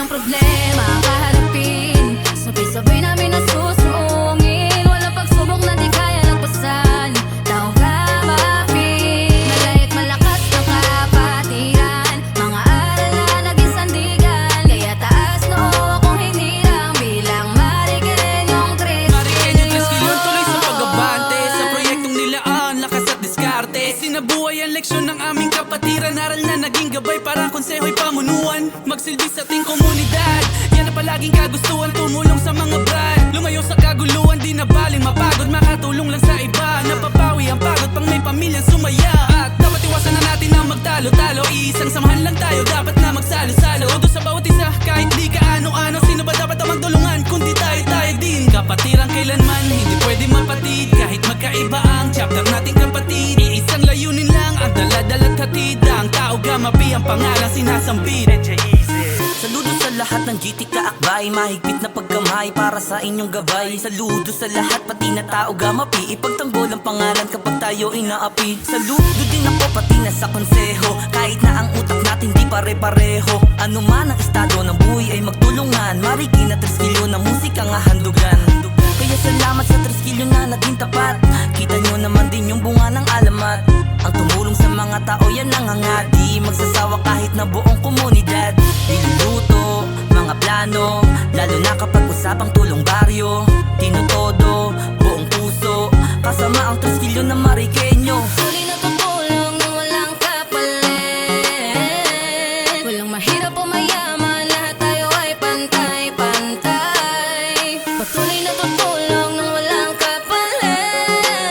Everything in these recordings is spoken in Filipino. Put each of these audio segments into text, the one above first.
anong problema kaharapin, sabay-sabay namin nasusuungin. Walang pagsubok na di kaya lagpasan, tao ka mapin. Malay at malakas ng kapatiran, mga aral na naging sandigan. Kaya taas noo kung hinirang bilang Mariqueñong Tres Mariqueñong Tres Kilyon, tuloy sa pag-abante sa proyektong nilaan, lakas at diskarte. Sinabuhay ang leksyon ng aming kapatiran, aral na naging gabay para konseho'y pamunuan. Magsilbi sa ating komunidad, yan na palaging kagustuhan, tumulong sa mga brad. Lumayo sa kaguluhan, di na baling mapagod, makatulong lang sa iba. Napapawi ang pagod pang may pamilyang sumaya. At dapat iwasan na natin na magtalo-talo, iisang samahan lang tayo, dapat na magsalo-salo. Todo sa bawat isa, kahit di ka ano-ano, sino ba dapat ang magtulungan kundi tayo din. Kapatiran kailanman, hindi pwede mapatid, kahit magkaiba ang chapter nating kapatid. Iisang layunin lang ang dala-dala't hatid, ang tao gamapi ang pangalan sinasambit. Saludo sa lahat ng GT kaakbay, mahigpit na pagkamay para sa inyong gabay. Saludo sa lahat pati na tao gamapi, ipagtanggol ang pangalan kapag tayo inaapi. Saludo din ako pati na sa konseho, kahit na ang utak natin di pare-pareho. Ano man ang estado ng buhay ay magtulungan, Mariqueñong Tres Kilyon na musika nga handugan. Kaya salamat sa Tres Kilyon na naging tapat, kita nyo naman din yung bunga ng alamat. Ang tumulong sa mga tao yan ang hangadi, magsasawa kahit na buong komunidad. Niluluto, mga plano, lalo na kapag usapang tulong baryo. Tinutodo, buong puso, kasama ang Tres Kilyon na Mariqueño. Tuloy na tutulong nang walang kapalit. Walang mahirap o mayaman, lahat tayo ay pantay-pantay. Patuloy na tutulong nang walang kapalit.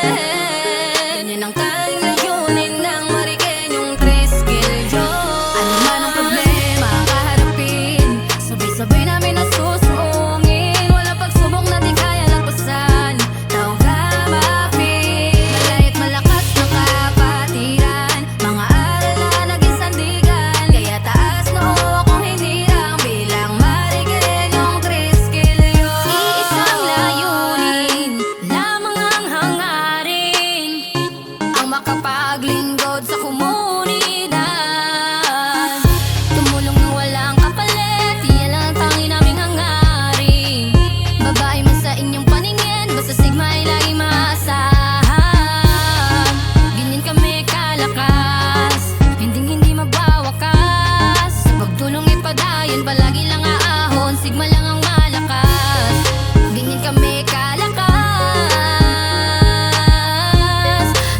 Ganyan ang tanging layunin ng Mariqueñong Tres Kilyon. Ano man ang problema kaharapin, sabay-sabay namin nasusuungin. Walang pagsubok na di kaya lagpasan, tao ka mapin. Malay at malakas ng kapatiran, mga aral na naging sandigan. Kaya taas noo kung hinirang bilang Mariqueñong Tres Kilyon. Iisang layunin lamang ang hangarin, ang makapaglingkod sa komunidad. Tumulong nang walang kapalit, yan lang ang tanging naming hangarin. Babae man sa inyong paningin, basta sigma ay laging maasahan. Ganyan kami kalakas, hindi magbawakas. Sa pagtulong ipadayon, palagi lang aahon, sigma lang ang malakas. Ganyan kami kalakas,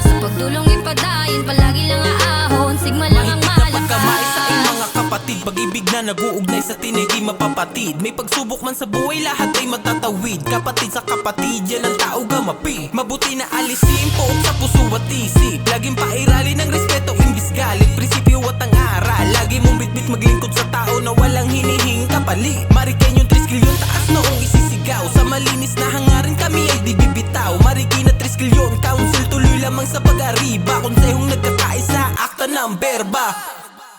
sa pagtulong ipadayon, palagi lang aahon, sigma lang ang Mahigpit na pagkamay sa aking mga malakas. kapatid, pag-ibig na nag-uugnay sa tinay di mapapatid. May pagsubok man sa buhay, lahat ay matatawid. Kapatid sa kapatid, yan ang tao gamapi. Mabuti na alisin poong sa puso at isip, laging pairalin ng respeto imbis galit. Prinsipyo at ang aral, lagi mong bitbit maglingkod sa tao na walang hinihing kapalit. Mariqueñong Tres Kilyon, taas noong isisigaw, sa malinis na hangarin kami ay di bibitaw. Mariqueñong Tres Kilyon, council tuloy lamang sa pag-ariba, konsehong nagkakaisa, akta ng berba.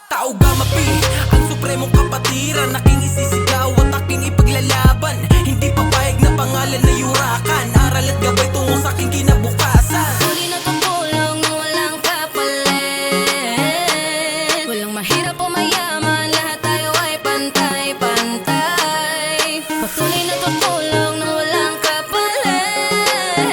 Tao gamapi, ang supremong kapatiran, aking isisigaw at aking ipaglalaban. Hindi papayag na pangalan na yurakan, aral at gabay tungo sa aking kinabukasan. Tuloy na tutulong nang walang kapalit. Walang mahirap o mayaman, lahat tayo ay pantay-pantay. Patuloy na tutulong nang walang kapalit.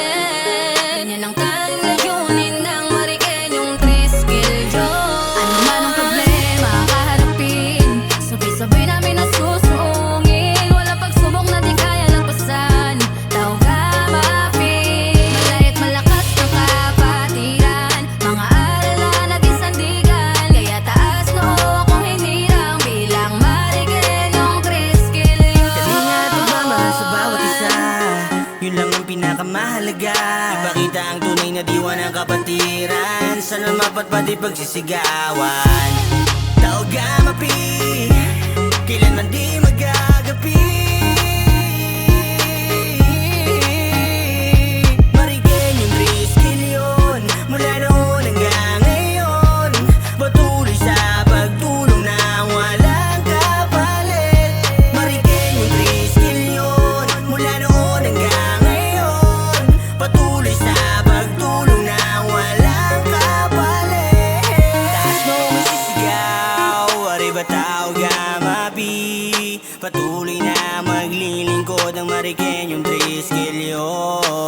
Ganyan ang tanging layunin ng Mariqueñong Tres Kilyon. Ano man ang problema kaharapin, sabay-sabay namin nasusuungin. Walang pagsubok na di kaya lagpasan, tao ka mapin. Malay at malakas ng kapatiran, mga aral na naging sandigan. Kaya taas noo kung hinirang bilang Mariqueñong Tres Kilyon. Kalinga at pagmamahal sa bawat isa, yun lang ang pinakamahalaga. Ipakita ang tunay na diwa ng kapatiran, sana mapatpati pagsisigawan. Tao gamapi, kailanman di magagapi. Mariqueñong Tres Kilyon, mula noon hanggang ngayon, patuloy sa pagtulong na walang kapalit. Mariqueñong Tres Kilyon, mula noon hanggang ngayon, patuloy sa pagtulong na walang kapalit. Taas mong isisigaw, ari ba tao gamapi, Patuloy na maglilingkod ang Mariqueñong Triskelion.